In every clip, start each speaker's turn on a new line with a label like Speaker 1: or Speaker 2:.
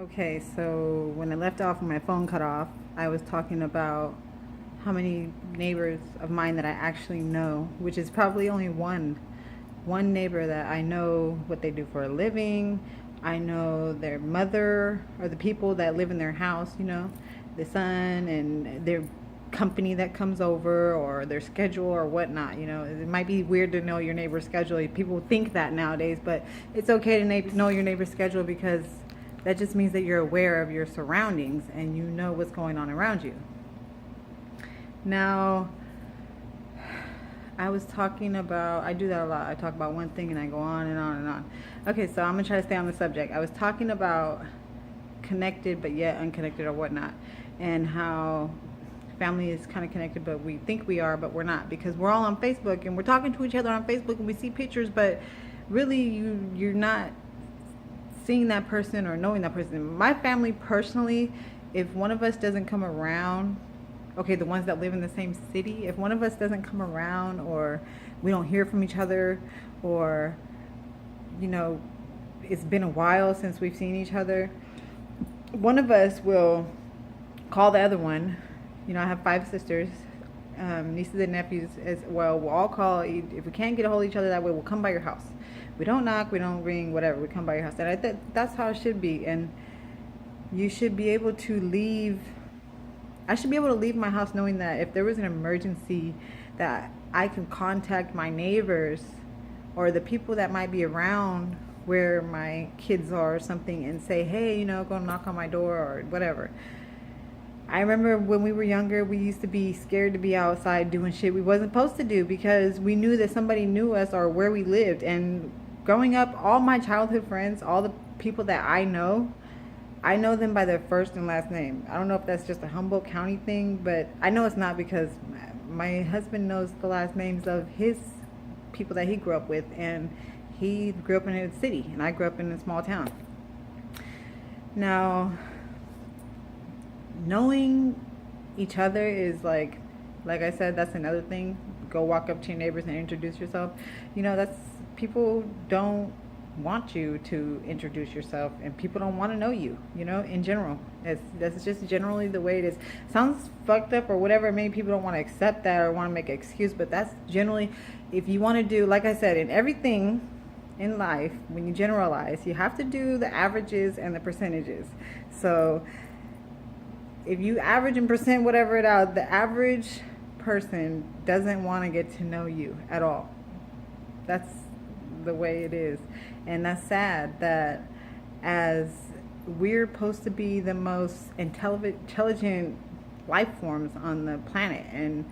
Speaker 1: Okay, so when I left off and my phone cut off, I was talking about how many neighbors of mine that I actually know, which is probably only one neighbor that I know what they do for a living. I know their mother or the people that live in their house, the son and their company that comes over or their schedule or whatnot. It might be weird to know your neighbor's schedule. People think that nowadays, but it's okay to know your neighbor's schedule because that just means that you're aware of your surroundings and you know what's going on around you. Now, I was talking about, I do that a lot. I talk about one thing and I go on and on and on. Okay, so I'm going to try to stay on the subject. I was talking about connected but yet unconnected or whatnot, and how family is kind of connected, but we think we are, but we're not, because we're all on Facebook and we're talking to each other on Facebook and we see pictures, but really you're not seeing that person or knowing that person. My family personally, if one of us doesn't come around, okay, the ones that live in the same city, if one of us doesn't come around or we don't hear from each other, or you know, it's been a while since we've seen each other, one of us will call the other one. I have 5 sisters, nieces and nephews as well. We'll all call. If we can't get a hold of each other that way, we'll come by your house. We don't knock, we don't ring, whatever. We come by your house, and I think that's how it should be. And you should be able to leave. I should be able to leave my house knowing that if there was an emergency, that I can contact my neighbors or the people that might be around where my kids are or something and say, hey, go knock on my door or whatever. I remember when we were younger, we used to be scared to be outside doing shit we wasn't supposed to do because we knew that somebody knew us or where we lived. And growing up, all my childhood friends, all the people that I know them by their first and last name. I don't know if that's just a Humboldt County thing, but I know it's not, because my husband knows the last names of his people that he grew up with, and he grew up in a city, and I grew up in a small town. Now, knowing each other is like I said, that's another thing. Go walk up to your neighbors and introduce yourself. That's, people don't want you to introduce yourself, and people don't want to know you, in general. That's just generally the way it is. Sounds fucked up or whatever. Many people don't want to accept that or want to make an excuse, but that's generally, if you want to do, like I said, in everything in life, when you generalize, you have to do the averages and the percentages. So if you average and percent whatever it out, the average person doesn't want to get to know you at all. That's the way it is. And that's sad that as we're supposed to be the most intelligent life forms on the planet, and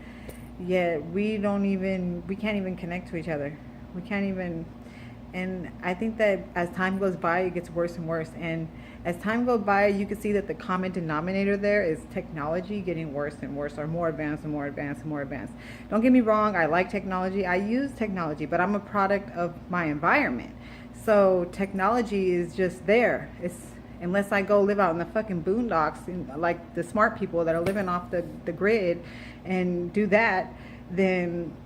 Speaker 1: yet we can't even connect to each other. We can't even. And I think that as time goes by, it gets worse and worse. And as time goes by, you can see that the common denominator there is technology getting worse and worse, or more advanced and more advanced and more advanced. Don't get me wrong, I like technology. I use technology, but I'm a product of my environment. So technology is just there. Unless I go live out in the fucking boondocks, like the smart people that are living off the grid and do that, then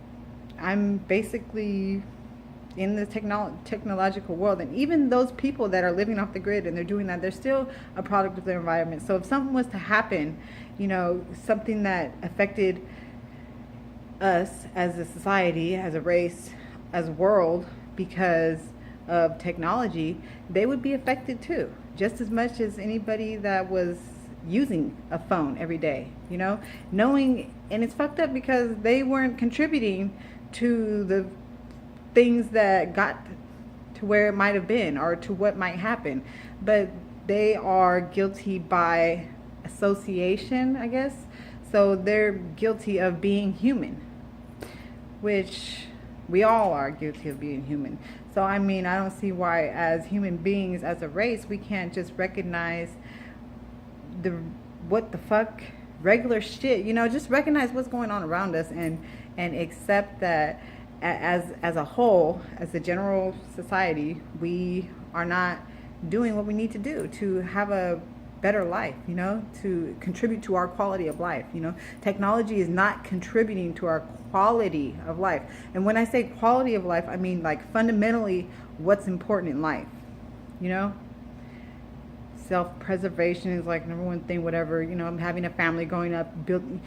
Speaker 1: I'm basically in the technological world. And even those people that are living off the grid and they're doing that, they're still a product of their environment. So if something was to happen, something that affected us as a society, as a race, as a world, because of technology, they would be affected too, just as much as anybody that was using a phone every day, knowing. And it's fucked up because they weren't contributing to the things that got to where it might have been or to what might happen, but they are guilty by association, I guess. So they're guilty of being human, which we all are guilty of being human. So I don't see why, as human beings, as a race, we can't just recognize the what the fuck regular shit, just recognize what's going on around us and accept that as a whole, as a general society, we are not doing what we need to do to have a better life, to contribute to our quality of life. Technology is not contributing to our quality of life. And when I say quality of life, I mean like fundamentally what's important in life, self-preservation is like number one thing, whatever, I'm having a family, growing up, building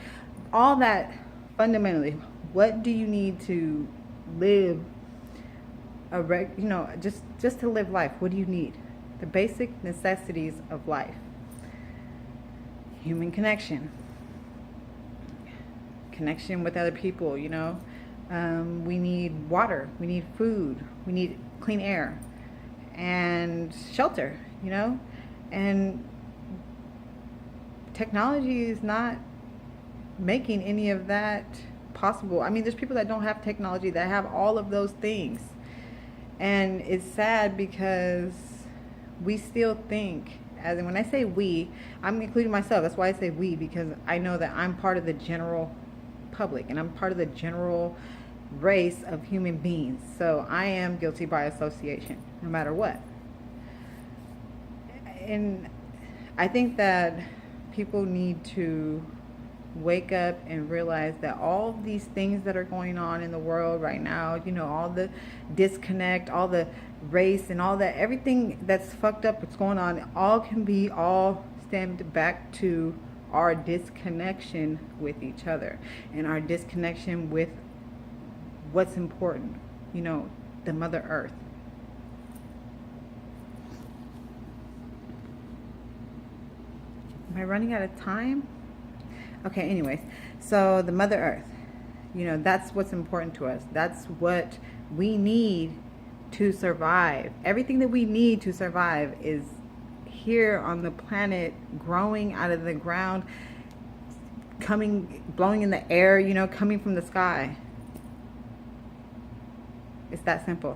Speaker 1: all that. Fundamentally, what do you need to live just to live life? What do you need? The basic necessities of life. Human connection, with other people. We need water, we need food, we need clean air and shelter. And technology is not making any of that possible. I mean, there's people that don't have technology that have all of those things. And it's sad because we still think, as in when I say we, I'm including myself. That's why I say we, because I know that I'm part of the general public and I'm part of the general race of human beings. So I am guilty by association, no matter what. And I think that people need to wake up and realize that all these things that are going on in the world right now, all the disconnect, all the race and all that, everything that's fucked up, what's going on, all can be all stemmed back to our disconnection with each other and our disconnection with what's important, the Mother Earth. Am I running out of time? Okay, anyways, so the Mother Earth, that's what's important to us. That's what we need to survive. Everything that we need to survive is here on the planet, growing out of the ground, blowing in the air, coming from the sky. It's that simple.